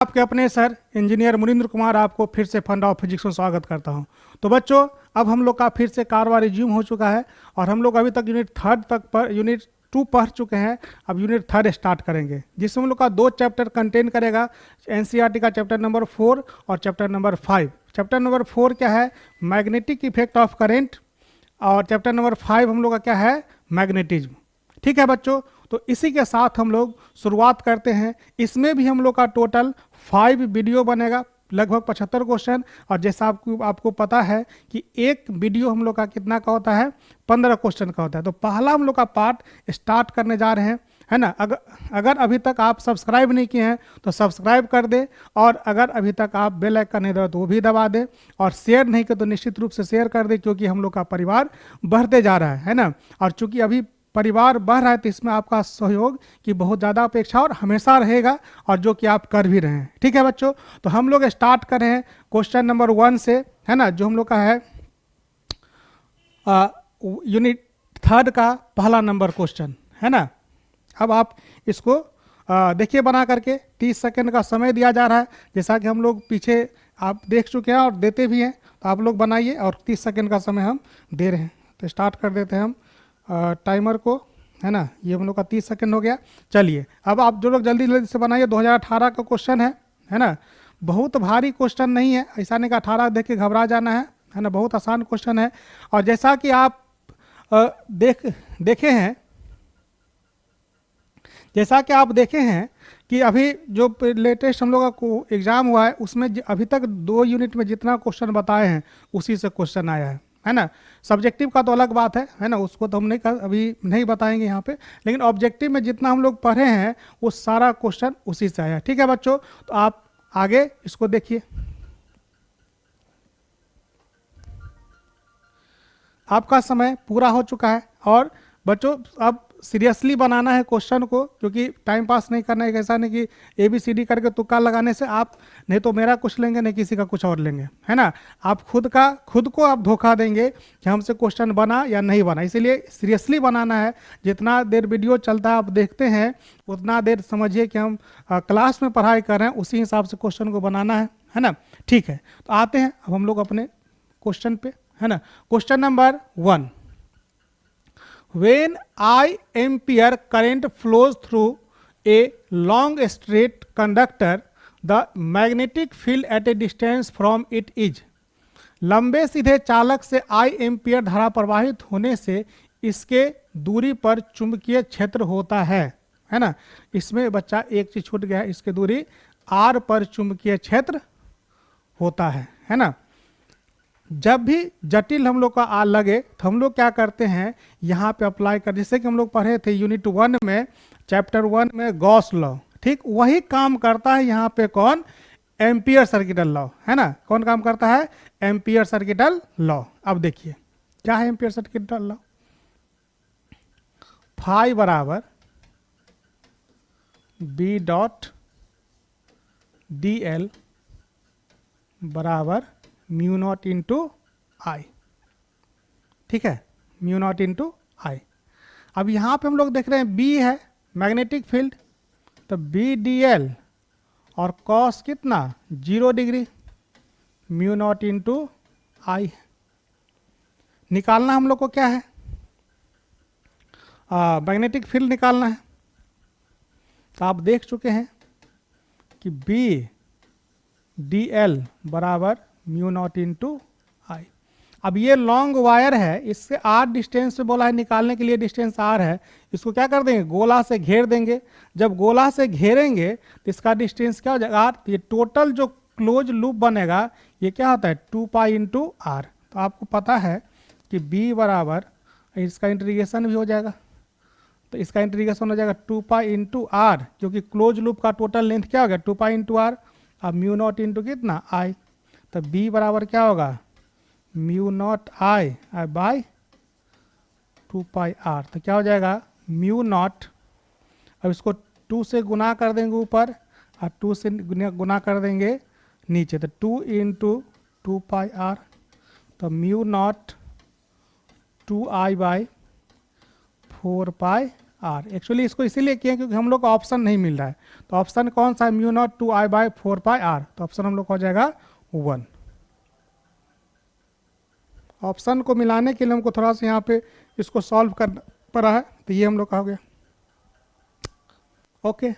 आपके अपने sir engineer Munindra Kumar आपको फिर से फंडा ऑफ फिजिक्स में स्वागत करता हूं। तो बच्चों, अब हम लोग का फिर से कारवा रिज्यूम हो चुका है और हम लोग अभी तक यूनिट 2 पढ़ चुके हैं। अब यूनिट 3 स्टार्ट करेंगे, जिसमें हम लोग का 2 चैप्टर कंटेन करेगा। एनसीईआरटी का चैप्टर नंबर 4 और चैप्टर नंबर 5। चैप्टर नंबर 4 क्या है? Magnetic effect of current. और चैप्टर नंबर 5 हम लोग का क्या है? मैग्नेटिज्म। ठीक है बच्चों, तो इसी के साथ हम लोग शुरुआत करते हैं। इसमें भी हम लोग का टोटल 5 वीडियो बनेगा, लगभग 75 क्वेश्चन। और जैसा आपको पता है कि एक वीडियो हम लोग का कितना का होता है? 15 क्वेश्चन का होता है। तो पहला हम लोग का पार्ट स्टार्ट करने जा रहे हैं, है ना। अगर अभी तक आप सब्सक्राइब नहीं किए हैं तो सब्सक्राइब कर दें, और अगर अभी तक आप बेल आइकन नहीं दबा तो वो भी दबा दें, और शेयर नहीं किया तो निश्चित रूप से शेयर कर दें, क्योंकि हम लोग का परिवार बढ़ते जा रहा है ना। और चूंकि अभी परिवार बढ़ रहा है तो इसमें आपका सहयोग की बहुत ज़्यादा अपेक्षा और हमेशा रहेगा, और जो कि आप कर भी रहे हैं। ठीक है बच्चों, तो हम लोग स्टार्ट कर रहे हैं क्वेश्चन नंबर 1 से, है ना, जो हम लोग का है यूनिट 3 का पहला नंबर क्वेश्चन, है ना। अब आप इसको देखिए बना करके। 30 सेकंड का समय दिया जा रहा है, जैसा कि हम लोग पीछे आप देख चुके हैं और देते भी हैं। तो आप लोग बनाइए, और 30 सेकंड का समय हम दे रहे हैं। तो स्टार्ट कर देते हैं हम टाइमर को, है ना। ये हम लोग का 30 सेकंड हो गया। चलिए, अब आप जो लोग जल्दी जल्दी से बनाइए। 2018 का क्वेश्चन है ना। बहुत भारी क्वेश्चन नहीं है, ऐसा नहीं कि 18 देख के घबरा जाना है ना। बहुत आसान क्वेश्चन है। और जैसा कि आप देखे हैं, जैसा कि आप देखे हैं कि अभी जो लेटेस्ट हम लोग का एग्ज़ाम हुआ है, उसमें अभी तक 2 यूनिट में जितना क्वेश्चन बताए हैं उसी से क्वेश्चन आया है ना। सब्जेक्टिव का तो अलग बात है ना, उसको तो हम अभी नहीं बताएंगे यहाँ पे। लेकिन ऑब्जेक्टिव में जितना हम लोग पढ़े हैं वो सारा क्वेश्चन उसी से आया है। ठीक है बच्चों, तो आप आगे इसको देखिए। आपका समय पूरा हो चुका है, और बच्चों अब सीरियसली बनाना है क्वेश्चन को, क्योंकि टाइम पास नहीं करना है। ऐसा नहीं कि ABCD करके तुक्का लगाने से आप नहीं तो मेरा कुछ लेंगे नहीं किसी का कुछ और लेंगे, है ना। आप खुद को आप धोखा देंगे कि हमसे क्वेश्चन बना या नहीं बना। इसीलिए सीरियसली बनाना है। जितना देर वीडियो चलता है आप देखते हैं, उतना देर समझिए कि हम क्लास में पढ़ाई कर रहे हैं, उसी हिसाब से क्वेश्चन को बनाना है ना। ठीक है, तो आते हैं अब हम लोग अपने क्वेश्चन पे, है ना। Question number 1, when I ampere current flows through a long straight conductor, the magnetic field at a distance from it is। लंबे सीधे चालक से I एम्पियर धारा प्रवाहित होने से इसके दूरी पर चुंबकीय क्षेत्र होता है ना। इसमें बच्चा एक चीज छूट गया है, इसके दूरी R पर चुंबकीय क्षेत्र होता है ना। जब भी जटिल हम लोग का आ लगे तो हम लोग क्या करते हैं, यहाँ पे अप्लाई कर, जैसे कि हम लोग पढ़े थे यूनिट 1 में, चैप्टर 1 में गॉस लॉ। ठीक वही काम करता है यहाँ पे कौन? एम्पियर सर्किटल लॉ, है ना। कौन काम करता है? Ampere circuital law. अब देखिए क्या है एम्पियर सर्किटल लॉ। फाई बराबर बी डॉट डी एल बराबर म्यू नॉट इंटू आई। ठीक है, म्यू नॉट इंटू आई। अब यहाँ पे हम लोग देख रहे हैं बी है मैग्नेटिक फील्ड, तो बी डी एल और कॉस कितना? 0 डिग्री, म्यू नॉट इंटू आई। निकालना हम लोग को क्या है? मैग्नेटिक फील्ड निकालना है। तो आप देख चुके हैं कि बी डी एल बराबर म्यू नॉट इंटू आई। अब ये लॉन्ग वायर है, इससे R डिस्टेंस पे बोला है निकालने के लिए, डिस्टेंस R है। इसको क्या कर देंगे? गोला से घेर देंगे। जब गोला से घेरेंगे तो इसका डिस्टेंस क्या हो जाएगा? R। ये टोटल जो क्लोज लूप बनेगा ये क्या होता है? 2 पाई इंटू R। तो आपको पता है कि B बराबर, इसका इंटीग्रेशन भी हो जाएगा, तो इसका इंटीग्रेशन हो जाएगा 2 पाई इंटू R, क्योंकि क्लोज लूप का टोटल लेंथ क्या हो गया? 2 पाई इंटू R। अब म्यू नॉट इंटू कितना? I। तो B बराबर क्या होगा? Mu not I bye 2 pi R। तो क्या हो जाएगा? म्यू नॉट, अब इसको 2 से गुना कर देंगे ऊपर और 2 से गुना कर देंगे नीचे, तो 2 इंटू 2 पाई R। तो mu naught 2I by 4 pi R. Actually इसको इसीलिए किए क्योंकि हम लोग को ऑप्शन नहीं मिल रहा है। तो ऑप्शन कौन सा है, म्यू नॉट 2I/4πr। तो ऑप्शन हम लोग का हो जाएगा 1। ऑप्शन को मिलाने के लिए हमको थोड़ा सा यहाँ पे इसको सॉल्व करना पड़ा है, तो ये हम लोग का हो गया। ओके,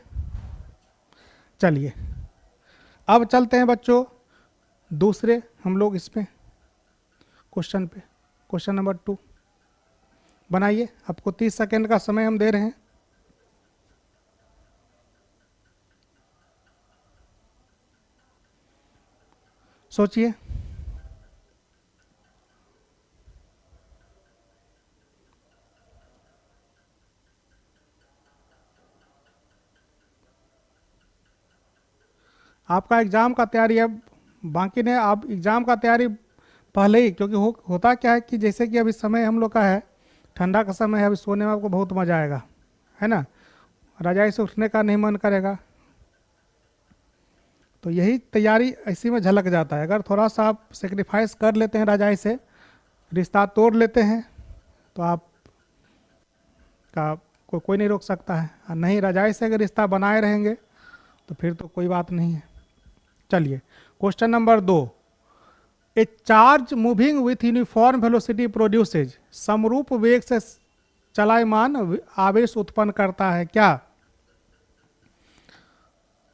चलिए अब चलते हैं बच्चों दूसरे हम लोग इसमें क्वेश्चन पे। क्वेश्चन नंबर 2 बनाइए। आपको 30 सेकेंड का समय हम दे रहे हैं। सोचिए। आपका एग्ज़ाम का तैयारी अब बाकी नहीं, आप एग्ज़ाम का तैयारी पहले ही, क्योंकि होता क्या है कि जैसे कि अभी समय हम लोग का है, ठंडा का समय है, अभी सोने में आपको बहुत मज़ा आएगा, है ना, रजाई से उठने का नहीं मन करेगा। तो यही तैयारी इसी में झलक जाता है। अगर थोड़ा सा आप सेक्रीफाइस कर लेते हैं, रजाई से रिश्ता तोड़ लेते हैं, तो आप का कोई नहीं रोक सकता है। और नहीं, रजाई से अगर रिश्ता बनाए रहेंगे तो फिर तो कोई बात नहीं है। चलिए question number 2। A charge moving with uniform velocity produces, समरूप वेग से चलायमान आवेश उत्पन्न करता है क्या?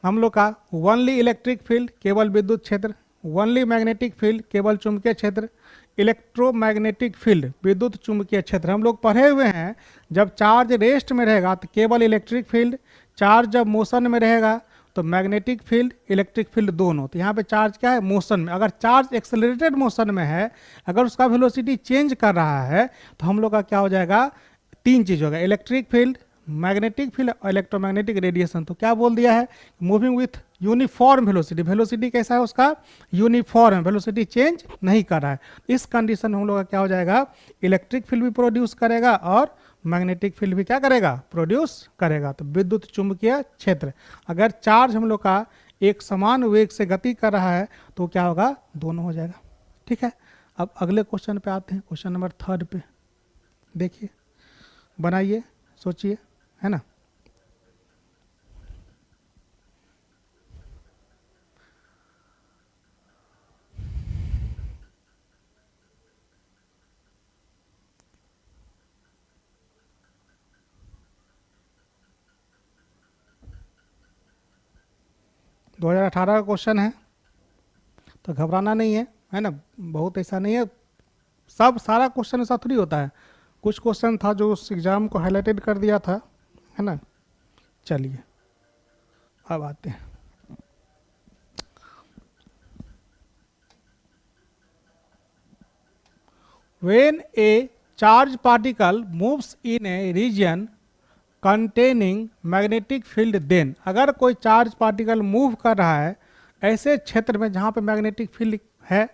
हम लोग का ओनली इलेक्ट्रिक फील्ड केवल विद्युत क्षेत्र, ओनली मैग्नेटिक फील्ड केवल चुंबकीय क्षेत्र, इलेक्ट्रोमैग्नेटिक फील्ड विद्युत चुंबकीय क्षेत्र। हम लोग पढ़े हुए हैं जब चार्ज रेस्ट में रहेगा तो केवल इलेक्ट्रिक फील्ड, चार्ज जब मोशन में रहेगा तो मैग्नेटिक फील्ड इलेक्ट्रिक फील्ड दोनों। तो यहाँ पे चार्ज क्या है, मोशन में। अगर चार्ज एक्सेलरेटेड मोशन में है, अगर उसका वेलोसिटी चेंज कर रहा है, तो हम लोग का क्या हो जाएगा, 3 चीज़ होगा, इलेक्ट्रिक फील्ड, मैग्नेटिक फील्ड और इलेक्ट्रोमैग्नेटिक रेडिएशन। तो क्या बोल दिया है, moving with uniform velocity. Velocity कैसा है उसका, यूनिफॉर्म है, वेलोसिटी चेंज नहीं कर रहा है। इस कंडीशन में हम लोग का क्या हो जाएगा, इलेक्ट्रिक फील्ड भी प्रोड्यूस करेगा और मैग्नेटिक फील्ड भी क्या करेगा, प्रोड्यूस करेगा। तो विद्युत चुंबकीय क्षेत्र, अगर चार्ज हम लोग का एक समान वेग से गति कर रहा है तो क्या होगा, दोनों हो जाएगा। ठीक है, अब अगले क्वेश्चन पे आते हैं, क्वेश्चन नंबर 3 पे। देखिए, बनाइए, सोचिए, है ना। दो 2018 का क्वेश्चन है, तो घबराना नहीं है ना। बहुत ऐसा नहीं है, सब सारा क्वेश्चन ऐसा थोड़ी होता है। कुछ क्वेश्चन था जो उस एग्ज़ाम को हाईलाइटेड कर दिया था, है ना। चलिए अब आते हैं। When a charged particle moves in a region containing magnetic field, then अगर कोई चार्ज पार्टिकल मूव कर रहा है ऐसे क्षेत्र में जहाँ पे मैग्नेटिक फील्ड है,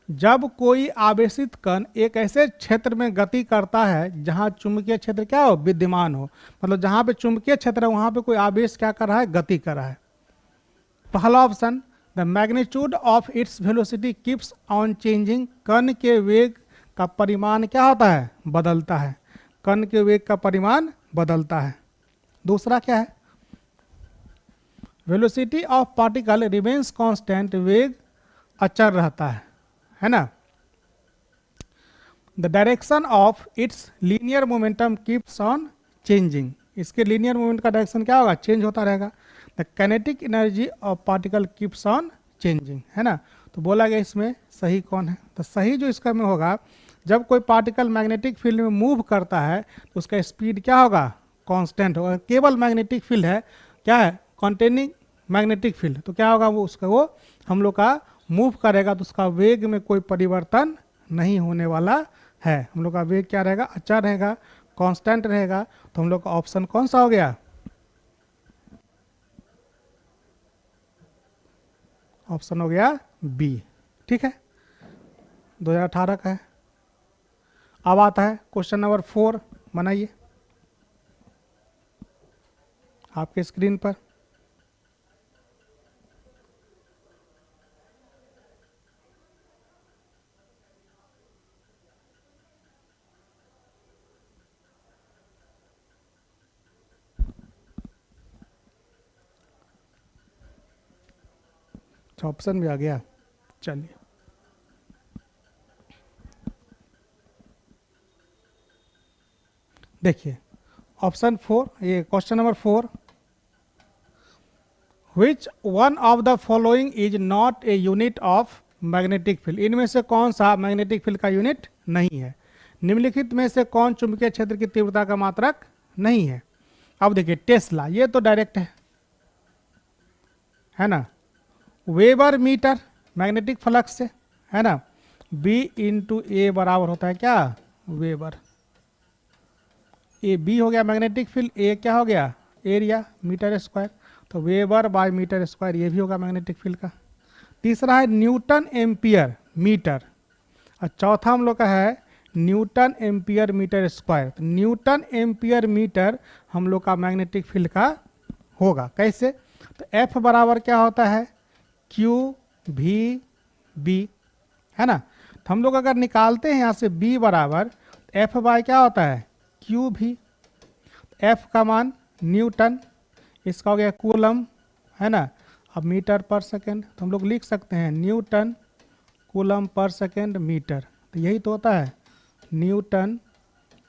जब कोई आवेशित कण एक ऐसे क्षेत्र में गति करता है जहाँ चुंबकीय क्षेत्र क्या हो, विद्यमान हो, मतलब जहाँ पे चुंबकीय क्षेत्र है वहाँ पे कोई आवेश क्या कर रहा है, गति कर रहा है। पहला option, the magnitude of its velocity keeps on changing, कण के वेग का परिमाण क्या होता है, बदलता है, कण के वेग का परिमाण बदलता है। दूसरा क्या है, velocity of particle remains constant, वेग अचर रहता है ना। The direction of its linear momentum keeps on changing, इसके लीनियर मोमेंट का डायरेक्शन क्या होगा, चेंज होता रहेगा। The kinetic energy of particle keeps on changing, है ना। तो बोला गया इसमें सही कौन है, तो सही जो इसका में होगा, जब कोई पार्टिकल मैग्नेटिक फील्ड में मूव करता है तो उसका स्पीड क्या होगा, कांस्टेंट होगा। केवल मैग्नेटिक फील्ड है, क्या है, कंटेनिंग मैग्नेटिक फील्ड, तो क्या होगा, वो उसका वो हम लोग का मूव करेगा तो उसका वेग में कोई परिवर्तन नहीं होने वाला है। हम लोग का वेग क्या रहेगा, अचर रहेगा, कांस्टेंट रहेगा। तो हम लोग का ऑप्शन कौन सा हो गया, ऑप्शन हो गया बी। ठीक है, 2018 का है। अब आता है क्वेश्चन नंबर 4, बनाइए आपके स्क्रीन पर। ऑप्शन भी आ गया। चलिए, देखिए ऑप्शन 4, ये question number 4, which one of the following is not a unit of magnetic field, इनमें से कौन सा मैग्नेटिक फील्ड का यूनिट नहीं है। निम्नलिखित में से कौन चुंबकीय क्षेत्र की तीव्रता का मात्रक नहीं है। अब देखिए टेस्ला, ये तो डायरेक्ट है ना। वेबर मीटर मैग्नेटिक फ्लक्स से, है ना। बी इंटू ए बराबर होता है क्या, वेबर। ए बी हो गया मैग्नेटिक फील्ड, ए क्या हो गया, एरिया मीटर स्क्वायर, तो वेबर बाय मीटर स्क्वायर ये भी होगा मैग्नेटिक फील्ड का। तीसरा है न्यूटन एम्पियर मीटर, और चौथा हम लोग का है न्यूटन एम्पियर मीटर स्क्वायर। तो न्यूटन एम्पियर मीटर हम लोग का मैग्नेटिक फील्ड का होगा। कैसे, तो एफ बराबर क्या होता है, क्यू भी बी, है ना। तो हम लोग अगर निकालते हैं यहाँ से बी बराबर एफ बाय क्या होता है, क्यू भी। एफ का मान न्यूटन, इसका हो गया कूलम, है ना। अब मीटर पर सेकेंड, तो हम लोग लिख सकते हैं newton coulomb per second metre, तो यही तो होता है न्यूटन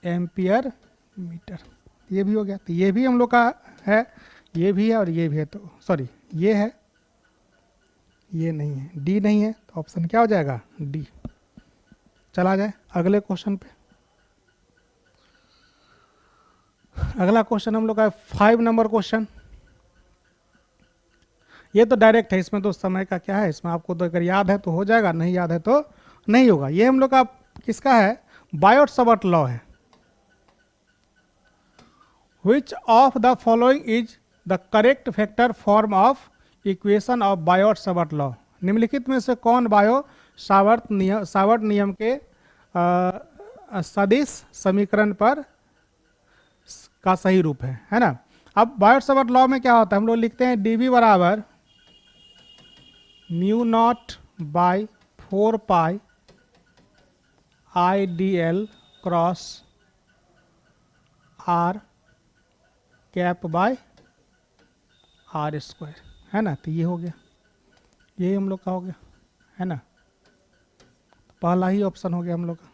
एम्पियर मीटर। ये भी हो गया, तो ये भी हम लोग का है, ये भी है और ये भी है, तो सॉरी ये है, ये नहीं है, डी नहीं है, तो ऑप्शन क्या हो जाएगा, डी। चला जाए अगले क्वेश्चन पे। अगला क्वेश्चन हम लोग का 5 नंबर क्वेश्चन। ये तो डायरेक्ट है, इसमें तो समय का क्या है, इसमें आपको तो अगर याद है तो हो जाएगा, नहीं याद है तो नहीं होगा। ये हम लोग का किसका है, बायोट-सावर्त लॉ है। Which of the following is the correct factor form of equation of Biot-Savart law, निम्नलिखित में से कौन सावर्त नियम के सदिश समीकरण पर का सही रूप है ना। अब बायोट-सावर्त लॉ में क्या होता है, हम लोग लिखते हैं dv बराबर mu naught by 4 pi I d l cross r cap by r square, है ना। तो ये हो गया, ये हम लोग का हो गया, है ना। पहला ही ऑप्शन हो गया हम लोग का,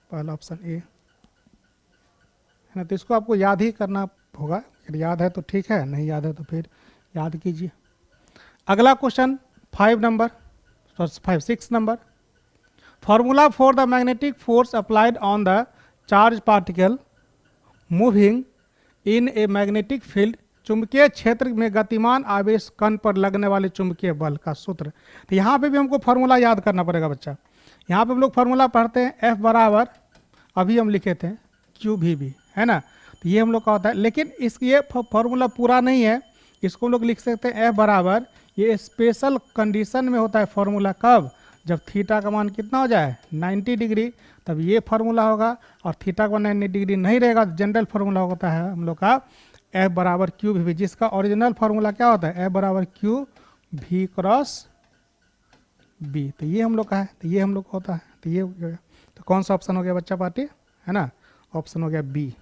पहला ऑप्शन ए, है ना। तो इसको आपको याद ही करना होगा, अगर याद है तो ठीक है, नहीं याद है तो फिर याद कीजिए। अगला question 6 number, formula for the magnetic force applied on the charge particle moving in A magnetic field, चुंबकीय क्षेत्र में गतिमान आवेश कण पर लगने वाले चुंबकीय बल का सूत्र। तो यहाँ पे भी हमको फार्मूला याद करना पड़ेगा बच्चा। यहाँ पे हम लोग फार्मूला पढ़ते हैं एफ बराबर, अभी हम लिखे थे क्यू भी बी, है ना। तो ये हम लोग का होता है, लेकिन इसकी ये फार्मूला पूरा नहीं है, इसको हम लोग लिख सकते हैं एफ बराबर, ये स्पेशल कंडीशन में होता है फार्मूला, कब, जब थीटा का मान कितना हो जाए 90 डिग्री, तब ये फार्मूला होगा। और थीटा का 90 डिग्री नहीं रहेगा तो जनरल फार्मूला होता है हम लोग का एफ बराबर क्यू भी, जिसका ओरिजिनल फार्मूला क्या होता है, एफ बराबर क्यू भी क्रॉस बी। तो ये हम लोग का है, तो ये हम लोग का होता है, तो ये हो गया। तो कौन सा ऑप्शन हो गया बच्चा पार्टी, है ना, ऑप्शन हो गया बी,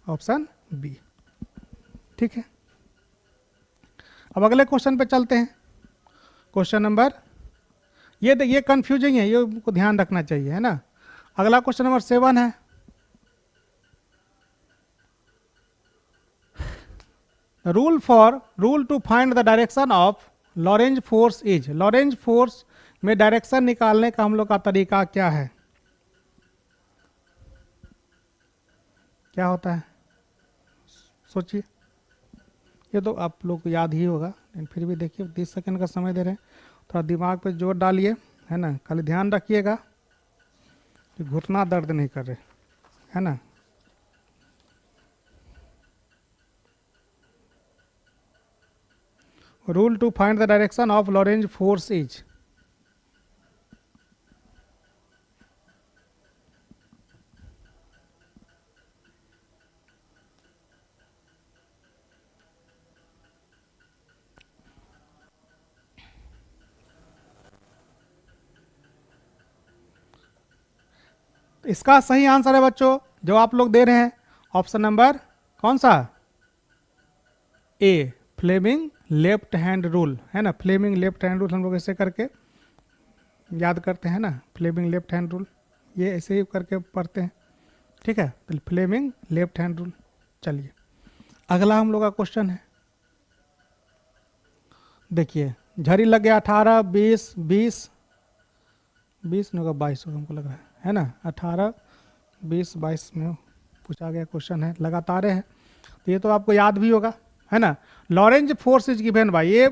ऑप्शन बी, ठीक है। अब अगले क्वेश्चन पे चलते हैं। क्वेश्चन नंबर, ये कंफ्यूजिंग है, ये को ध्यान रखना चाहिए, है ना। अगला क्वेश्चन नंबर 7 है, rule to find the direction of Lorentz force is, Lorentz force में डायरेक्शन निकालने का हम लोग का तरीका क्या है, क्या होता है, सोचिए। ये तो आप लोग को याद ही होगा, लेकिन फिर भी देखिए 30 सेकंड का समय दे रहे हैं, थोड़ा दिमाग पे जोर डालिए, है ना। खाली ध्यान रखिएगा कि घुटना दर्द नहीं कर रहे, है ना। Rule to find the direction of Lorentz force is, इसका सही आंसर है बच्चों जो आप लोग दे रहे हैं, ऑप्शन नंबर कौन सा, ए, फ्लेमिंग लेफ्ट हैंड रूल, है ना, फ्लेमिंग लेफ्ट हैंड रूल हम लोग ऐसे करके याद करते हैं ना, फ्लेमिंग लेफ्ट हैंड रूल, ये ऐसे ही करके पढ़ते हैं, ठीक है, तो फ्लेमिंग लेफ्ट हैंड रूल। चलिए अगला हम लोग का क्वेश्चन है, देखिए झड़ी लग गया 18, 20, 20 नहीं होगा 22 होगा हमको लग रहा है ना, 18, 20, 22 में पूछा गया क्वेश्चन है, लगातार है, तो ये तो आपको याद भी होगा, है ना। Lorentz force is given by, ये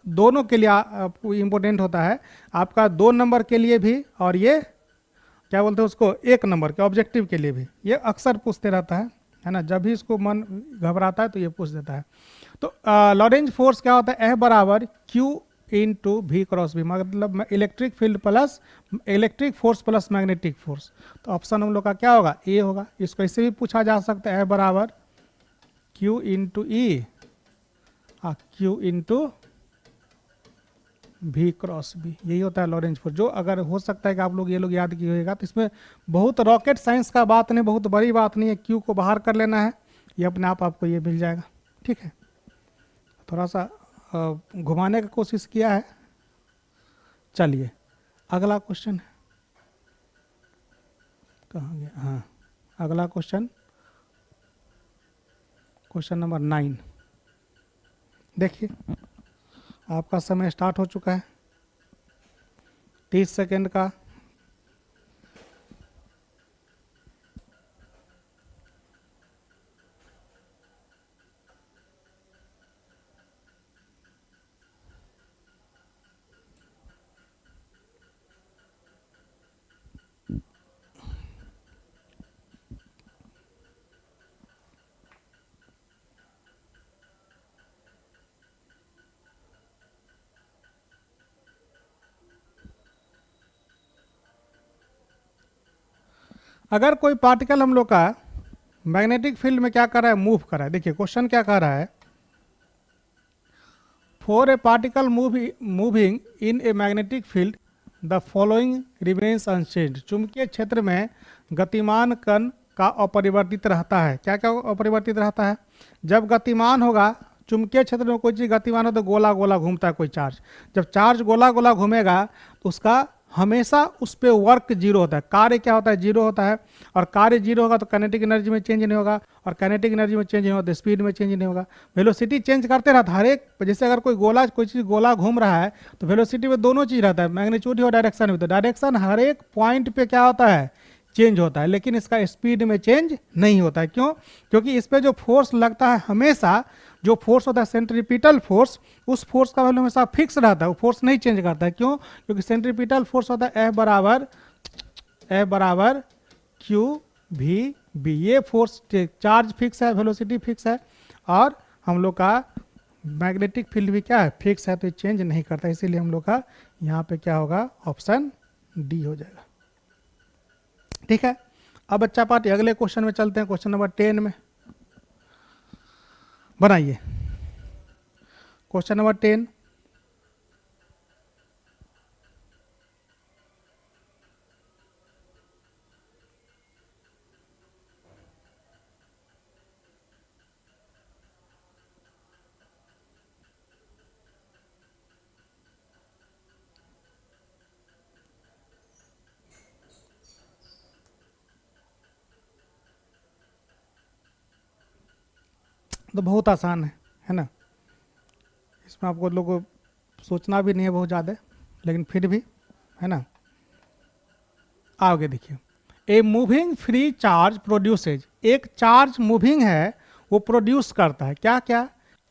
दोनों के लिए आपको इम्पोर्टेंट होता है, आपका 2 नंबर के लिए भी और ये क्या बोलते हैं उसको 1 नंबर के ऑब्जेक्टिव के लिए भी, ये अक्सर पूछते रहता है ना, जब भी इसको मन घबराता है तो ये पूछ देता है। तो लॉरेंज फोर्स क्या होता है, F बराबर Q into V cross V, मतलब electric field plus electric force plus magnetic force, तो ऑप्शन हम लोग का क्या होगा, ए होगा। इसको ऐसे भी पूछा जा सकता है, F बराबर Q इंटू ई Q into V cross V, यही होता है लॉरेंज फोर्स, जो अगर हो सकता है कि आप लोग ये लोग याद किए होगा, तो इसमें बहुत रॉकेट साइंस का बात नहीं, बहुत बड़ी बात नहीं है, Q को बाहर कर लेना है, ये अपने आप आपको ये मिल जाएगा, ठीक है। थोड़ा सा घुमाने की कोशिश किया है। चलिए अगला क्वेश्चन है, कहाँ गया, हाँ अगला क्वेश्चन, क्वेश्चन नंबर 9, देखिए आपका समय स्टार्ट हो चुका है, 30 सेकेंड का। अगर कोई पार्टिकल हम लोग का मैग्नेटिक फील्ड में क्या कर रहा है, मूव कर रहा है, देखिए क्वेश्चन क्या कर रहा है, for a particle moving in A magnetic field the following remains unchanged, चुंबकीय क्षेत्र में गतिमान कण का अपरिवर्तित रहता है, क्या क्या अपरिवर्तित रहता है, जब गतिमान होगा चुंबकीय क्षेत्र में कोई चीज़ गतिमान हो तो गोला गोला घूमता है कोई चार्ज, जब चार्ज गोला गोला घूमेगा तो उसका हमेशा उस पर वर्क जीरो होता है, कार्य क्या होता है, जीरो होता है, और कार्य जीरो होगा तो काइनेटिक एनर्जी में चेंज नहीं होगा, और काइनेटिक एनर्जी में चेंज नहीं होगा तो स्पीड में चेंज नहीं होगा, वेलोसिटी चेंज करते रहता है हर एक, जैसे अगर कोई चीज़ गोला घूम रहा है तो वेलोसिटी में दोनों चीज़ रहता है, मैग्नीट्यूड और डायरेक्शन भी, तो डायरेक्शन हर एक पॉइंट पे क्या होता है, चेंज होता है, लेकिन इसका स्पीड में चेंज नहीं होता है, क्यों, क्योंकि इस पर जो फोर्स लगता है हमेशा, जो फोर्स होता है सेंट्रीपिटल फोर्स, उस फोर्स का वैल्यू हमेशा फिक्स रहता है, वो फोर्स नहीं चेंज करता है, क्यों, क्योंकि सेंट्रीपिटल फोर्स होता है F बराबर Q V B, ये फोर्स चार्ज फिक्स है, वेलोसिटी फिक्स है, और हम लोग का मैग्नेटिक फील्ड भी क्या है, फिक्स है, तो ये चेंज नहीं करता, इसीलिए हम लोग का यहाँ पे क्या होगा, ऑप्शन डी हो जाएगा, ठीक है। अब बच्चा पार्टी अगले क्वेश्चन में चलते हैं, क्वेश्चन नंबर 10 में बनाइए, क्वेश्चन नंबर 10, तो बहुत आसान है ना, इसमें आपको लोग सोचना भी नहीं है बहुत ज़्यादा, लेकिन फिर भी, है ना। आगे देखिए, a moving free charge produces, एक चार्ज मूविंग है वो प्रोड्यूस करता है क्या क्या,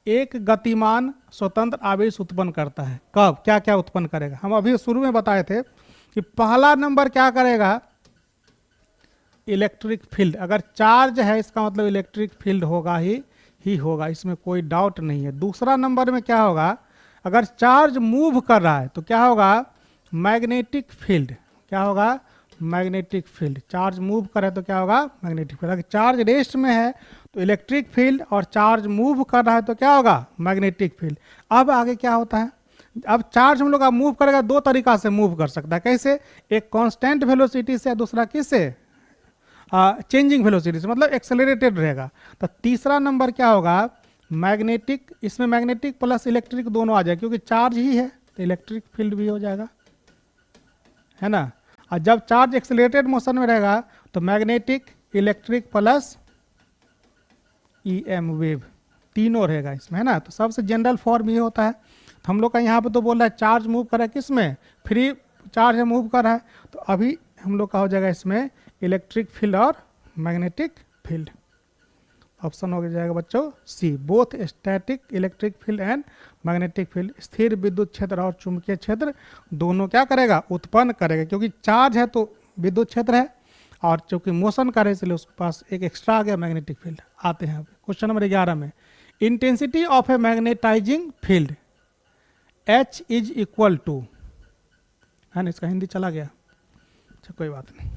एक गतिमान स्वतंत्र आवेश उत्पन्न करता है, कब, क्या क्या उत्पन्न करेगा, हम अभी शुरू में बताए थे कि पहला नंबर क्या करेगा, इलेक्ट्रिक फील्ड, अगर चार्ज है इसका मतलब इलेक्ट्रिक फील्ड होगा ही होगा, इसमें कोई डाउट नहीं है। दूसरा नंबर में क्या होगा, अगर चार्ज मूव कर रहा है तो क्या होगा, मैग्नेटिक फील्ड, क्या होगा, मैग्नेटिक फील्ड, चार्ज मूव करे तो क्या होगा, मैग्नेटिक फील्ड। अगर चार्ज रेस्ट में है तो इलेक्ट्रिक फील्ड, और चार्ज मूव कर रहा है तो क्या होगा, मैग्नेटिक फील्ड। अब आगे क्या होता है, अब चार्ज हम लोग का मूव करेगा, दो तरीका से मूव कर सकता है, कैसे, एक कांस्टेंट वेलोसिटी से, दूसरा किससे, चेंजिंग वेलोसिटी से, मतलब एक्सेलरेटेड रहेगा। तो तीसरा नंबर क्या होगा, मैग्नेटिक, इसमें मैग्नेटिक प्लस इलेक्ट्रिक दोनों आ जाए क्योंकि चार्ज ही है तो इलेक्ट्रिक फील्ड भी हो जाएगा, है ना। और जब चार्ज एक्सेलरेटेड मोशन में रहेगा तो magnetic, electric plus EM wave तीनों रहेगा इसमें, है ना। तो सबसे जनरल फॉर्म ये होता है। तो हम लोग का यहाँ पे तो बोल रहा है चार्ज मूव कर रहा है किस में, फ्री चार्ज है मूव कर रहा है, तो अभी हम लोग का हो जाएगा इसमें इलेक्ट्रिक फील्ड और मैग्नेटिक फील्ड। ऑप्शन हो जाएगा बच्चों C, both static electric field and magnetic field. स्थिर विद्युत क्षेत्र और चुंबकीय क्षेत्र दोनों क्या करेगा, उत्पन्न करेगा, क्योंकि चार्ज है तो विद्युत क्षेत्र है और चूंकि मोशन कर रहे इसलिए उसके पास एक एक्स्ट्रा आ गया मैग्नेटिक फील्ड। आते हैं क्वेश्चन नंबर 11 में, intensity of a magnetising field H is equal to, है ना, इसका हिंदी चला गया, अच्छा कोई बात नहीं।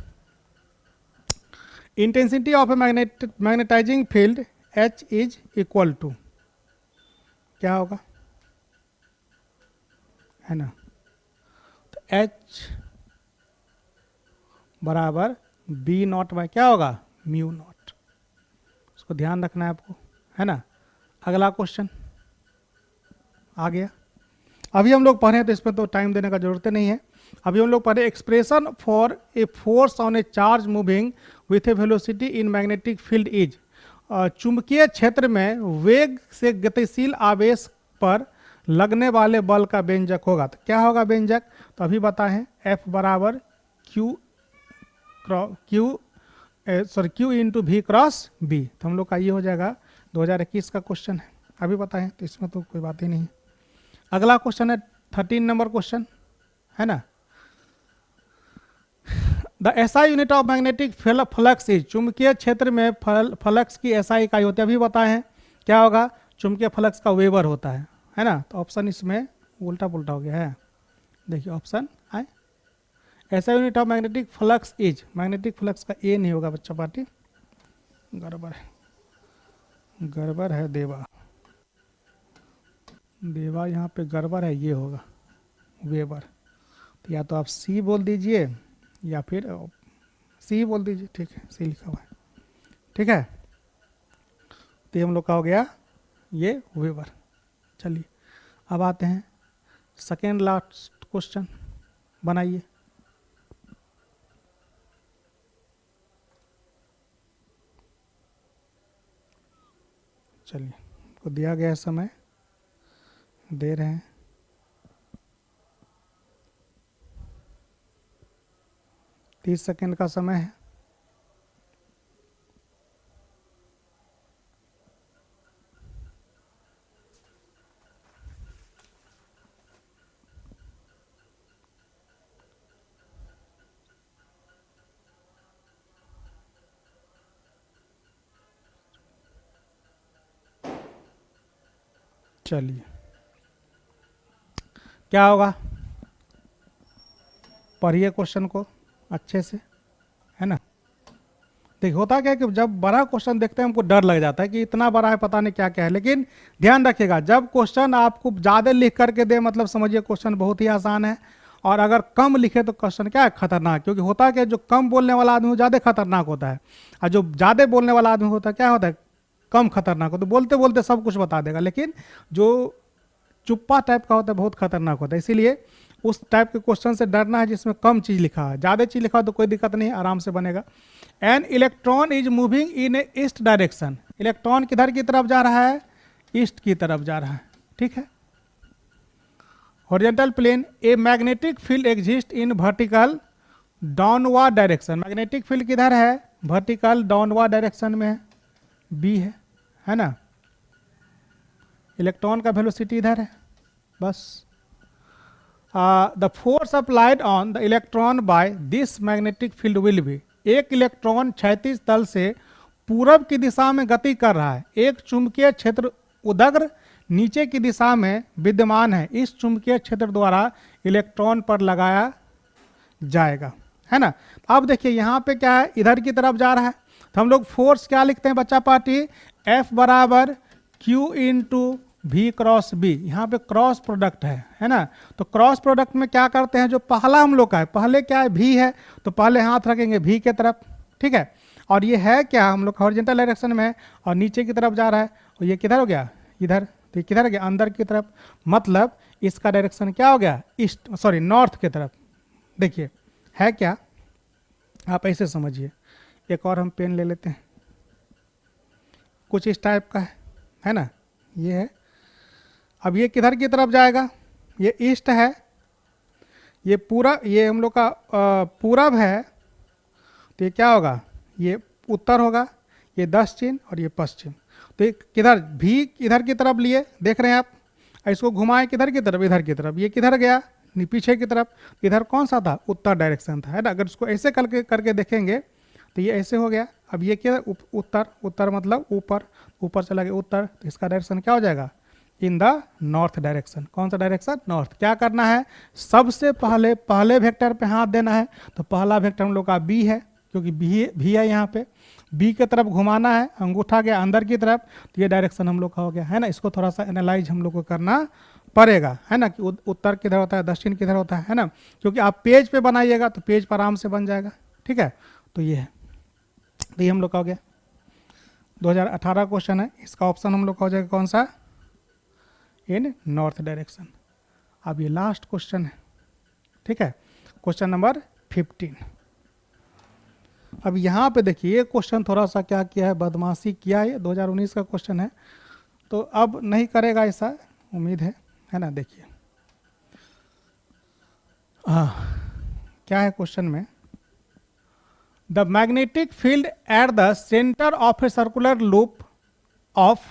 Intensity of a magnetising field H is equal to क्या होगा, है ना, तो H बराबर B नॉट बाय क्या होगा, म्यू नॉट। उसको ध्यान रखना है आपको, है ना। अगला क्वेश्चन आ गया। अभी हम लोग पढ़े तो इसमें तो टाइम देने का जरूरत नहीं है। अभी हम लोग पढ़े expression for a force on A charge moving with A velocity in magnetic field is, चुंबकीय क्षेत्र में वेग से गतिशील आवेश पर लगने वाले बल का व्यंजक होगा, तो क्या होगा व्यंजक, तो अभी बताएं F बराबर Q into V cross B। तो हम लोग का ये हो जाएगा 2021 का क्वेश्चन है, अभी बताएं, तो इसमें तो कोई बात ही नहीं। अगला क्वेश्चन है 13 नंबर क्वेश्चन, है ना। The SI unit of magnetic flux is, चुंबकीय क्षेत्र में फ्लक्स की SI इकाई होती है, अभी बताए हैं क्या होगा, चुंबकीय फ्लक्स का वेबर होता है ना। तो ऑप्शन इसमें उल्टा पुल्टा हो गया है, देखिए ऑप्शन है SI unit of magnetic flux is, magnetic flux का ए नहीं होगा बच्चा पार्टी, गड़बड़ है, गड़बड़ है देवा, देवा यहाँ पे गड़बड़ है, ये होगा वेबर। तो या तो आप सी बोल दीजिए या फिर सी बोल दीजिए, ठीक है, सी लिखा हुआ है, ठीक है। तो हम लोग का हो गया ये वेबर। चलिए अब आते हैं सेकेंड लास्ट क्वेश्चन, बनाइए। चलिए को दिया गया समय दे रहे हैं, 30 सेकेंड का समय है। चलिए क्या होगा, पढ़िए क्वेश्चन को अच्छे से, है ना। देखिए होता क्या है कि जब बड़ा क्वेश्चन देखते हैं हमको डर लग जाता है कि इतना बड़ा है पता नहीं क्या क्या है, लेकिन ध्यान रखिएगा जब क्वेश्चन आपको ज़्यादा लिख करके दे मतलब समझिए क्वेश्चन बहुत ही आसान है, और अगर कम लिखे तो क्वेश्चन क्या है, खतरनाक। क्योंकि होता है कि जो कम बोलने वाला आदमी ज़्यादा खतरनाक होता है, और जो ज़्यादा बोलने वाला आदमी होता है क्या होता है, कम खतरनाक होता है। बोलते बोलते सब कुछ बता देगा, लेकिन जो चुप्पा टाइप का होता है बहुत खतरनाक होता है। इसीलिए उस टाइप के क्वेश्चन से डरना है जिसमें कम चीज़ लिखा है, ज़्यादा चीज़ लिखा हो तो कोई दिक्कत नहीं, आराम से बनेगा। An electron is moving in A east direction, electron किधर की तरफ जा रहा है, ईस्ट की तरफ जा रहा है, ठीक है। Horizontal plane, a magnetic field exist in vertical downward direction, magnetic field किधर है, वर्टिकल डाउनवर्ड डायरेक्शन में है, बी है ना। इलेक्ट्रॉन का वेलोसिटी इधर है, बस। The force applied on the electron by this magnetic field will be, एक इलेक्ट्रॉन क्षैतिज तल से पूरब की दिशा में गति कर रहा है, एक चुंबकीय क्षेत्र उदग्र नीचे की दिशा में विद्यमान है, इस चुंबकीय क्षेत्र द्वारा इलेक्ट्रॉन पर लगाया जाएगा, है ना। अब देखिए यहाँ पे क्या है, इधर की तरफ जा रहा है, तो हम लोग फोर्स क्या लिखते हैं बच्चा पार्टी, F बराबर Q into V cross B, यहाँ पे क्रॉस प्रोडक्ट है ना। तो क्रॉस प्रोडक्ट में क्या करते हैं, जो पहला हम लोग का है, पहले क्या है V है, तो पहले हाथ रखेंगे V के तरफ, ठीक है। और ये है क्या, हम लोग हॉरिजॉन्टल डायरेक्शन में है और नीचे की तरफ जा रहा है, और ये किधर हो गया, इधर, तो ये किधर गया, अंदर की तरफ, मतलब इसका डायरेक्शन क्या हो गया, ईस्ट, सॉरी नॉर्थ की तरफ। देखिए है क्या, आप ऐसे समझिए, एक और हम पेन ले लेते हैं, कुछ इस टाइप का है ना, ये है। अब ये किधर की तरफ जाएगा, ये ईस्ट है, ये पूरा, ये हम लोग का पूरब है, तो ये क्या होगा, ये उत्तर होगा, ये दक्षिण और ये पश्चिम। तो ये किधर भी इधर की तरफ लिए, देख रहे हैं आप, इसको घुमाए किधर की तरफ, इधर की तरफ, ये किधर गया, पीछे की तरफ, इधर कौन सा था, उत्तर डायरेक्शन था, है ना। अगर इसको ऐसे करके करके देखेंगे तो ये ऐसे हो गया। अब ये क्या, उत्तर, उत्तर मतलब ऊपर, ऊपर चला गया उत्तर, तो इसका डायरेक्शन क्या हो जाएगा, इन द नॉर्थ डायरेक्शन। कौन सा डायरेक्शन, नॉर्थ। क्या करना है, सबसे पहले पहले वेक्टर पे हाथ देना है, तो पहला वेक्टर हम लोग का बी है, क्योंकि बी है यहाँ पे, बी की तरफ घुमाना है, अंगूठा गया अंदर की तरफ, तो ये डायरेक्शन हम लोग का हो गया, है ना। इसको थोड़ा सा एनालाइज हम लोग को करना पड़ेगा, है ना, कि उत्तर किधर होता है, दक्षिण किधर होता है ना, क्योंकि आप पेज पे बनाइएगा तो पेज पर आराम से बन जाएगा, ठीक है। तो ये है, तो ये हम लोग का हो गया 2018 क्वेश्चन है, इसका ऑप्शन हम लोग का हो जाएगा कौन सा, इन नॉर्थ डायरेक्शन। अब ये लास्ट क्वेश्चन है, ठीक है, क्वेश्चन नंबर 15। अब यहाँ पे देखिए, ये क्वेश्चन थोड़ा सा क्या किया है, बदमाशी किया है, 2019 का क्वेश्चन है, तो अब नहीं करेगा ऐसा, उम्मीद है ना। देखिए क्या है क्वेश्चन में, the magnetic field at the centre of a circular loop of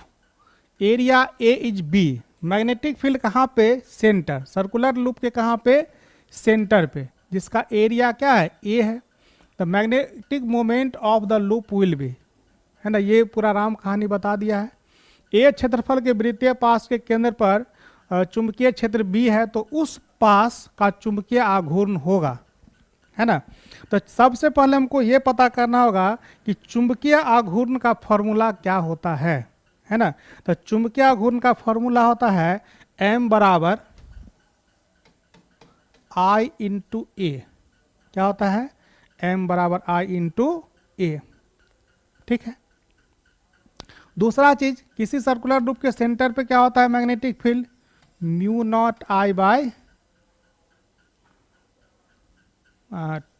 area A is B. Magnetic field कहाँ पे, सेंटर, सर्कुलर लूप के कहाँ पे, सेंटर पे, जिसका एरिया क्या है, ए है। The magnetic moment of the loop will be, है ना, ये पूरा राम कहानी बता दिया है। ए क्षेत्रफल के वृत्तीय पास के केंद्र पर चुंबकीय क्षेत्र बी है, तो उस पास का चुंबकीय आघूर्ण होगा, है ना। तो सबसे पहले हमको ये पता करना होगा कि चुंबकीय आघूर्ण का फॉर्मूला क्या होता है ना। तो चुंबकीय आघूर्ण का फॉर्मूला होता है m बराबर I इंटू ए। क्या होता है, m बराबर I इंटू ए, ठीक है। दूसरा चीज, किसी सर्कुलर लूप के सेंटर पे क्या होता है magnetic field, mu naught I by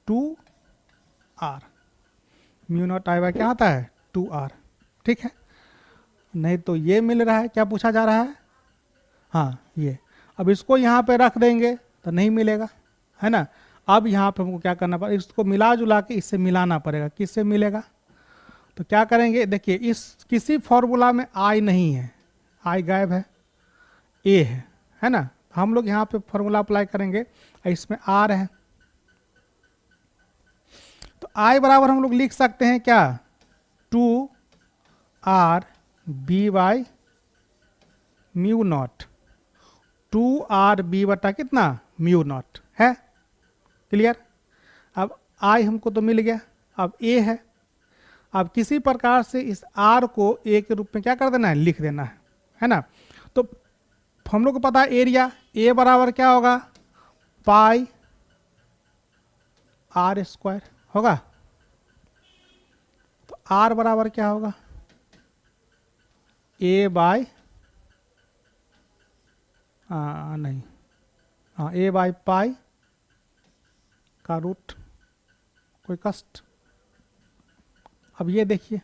2r, mu naught I by क्या होता है 2r, ठीक है। नहीं तो ये मिल रहा है, क्या पूछा जा रहा है, हाँ ये। अब इसको यहाँ पे रख देंगे तो नहीं मिलेगा, है ना। अब यहाँ पे हमको क्या करना पड़ेगा, इसको मिला जुला के इससे मिलाना पड़ेगा, किससे मिलेगा, तो क्या करेंगे, देखिए इस किसी फॉर्मूला में आई नहीं है, आई गायब है, ए है ना। हम लोग यहाँ पे फॉर्मूला अप्लाई करेंगे, इसमें आर है, तो आई बराबर हम लोग लिख सकते हैं क्या, 2r B by mu naught, 2r B बटा कितना, म्यू नॉट, है क्लियर। अब आई हमको तो मिल गया, अब ए है। अब किसी प्रकार से इस आर को ए के रूप में क्या कर देना है, लिख देना है ना। तो हम लोग को पता है एरिया, ए बराबर क्या होगा, पाई आर स्क्वायर होगा, तो आर बराबर क्या होगा, ए बाय नहीं, हाँ ए बाई पाई का रूट, कोई कष्ट। अब ये देखिए,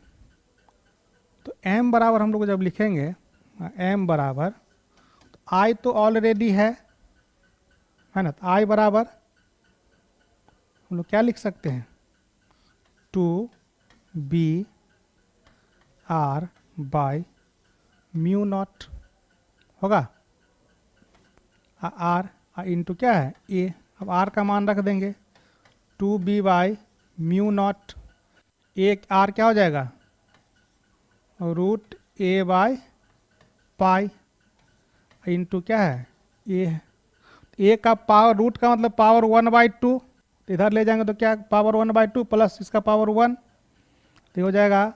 तो m बराबर हम लोग जब लिखेंगे, m बराबर, तो i तो ऑलरेडी है ना, तो i बराबर हम लोग क्या लिख सकते हैं, 2b r by mu not होगा, r इंटू क्या है a। अब r का मान रख देंगे, 2b बाई म्यू नॉट, एक आर क्या हो जाएगा, root A by pi into क्या है ए है। ए का पावर, रूट का मतलब पावर 1/2, तो इधर ले जाएंगे तो क्या, पावर 1/2 प्लस इसका पावर 1, तो हो जाएगा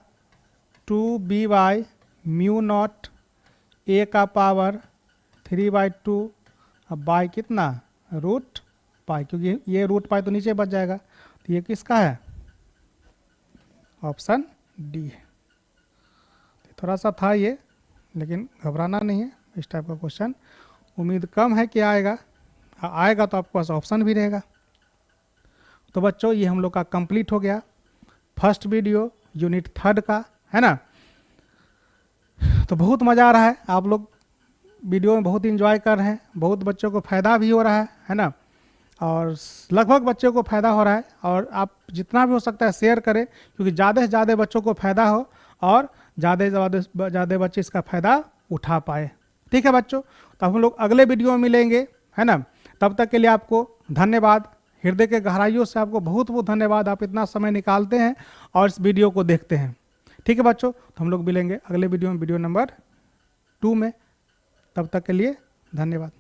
2b बाई म्यू नॉट, ए का पावर 3/2, अब बाई कितना, रूट पाई, क्योंकि ये रूट पाई तो नीचे बच जाएगा, तो ये किसका है, ऑप्शन डी है। थोड़ा सा था ये लेकिन घबराना नहीं है, इस टाइप का क्वेश्चन उम्मीद कम है कि आएगा। आएगा तो आपके पास ऑप्शन भी रहेगा। तो बच्चों ये हम लोग का कंप्लीट हो गया फर्स्ट वीडियो यूनिट 3 का, है ना। तो बहुत मज़ा आ रहा है, आप लोग वीडियो में बहुत इंजॉय कर रहे हैं, बहुत बच्चों को फ़ायदा भी हो रहा है ना। और लगभग बच्चों को फ़ायदा हो रहा है, और आप जितना भी हो सकता है शेयर करें, क्योंकि ज़्यादा से ज़्यादा बच्चों को फ़ायदा हो और ज़्यादा से ज़्यादा बच्चे इसका फ़ायदा उठा पाए। ठीक है बच्चों, तो हम लोग अगले वीडियो में मिलेंगे, है ना। तब तक के लिए आपको धन्यवाद, हृदय के गहराइयों से आपको बहुत बहुत धन्यवाद, आप इतना समय निकालते हैं और इस वीडियो को देखते हैं। ठीक है बच्चों, तो हम लोग मिलेंगे अगले वीडियो में, वीडियो नंबर 2 में। तब तक के लिए धन्यवाद।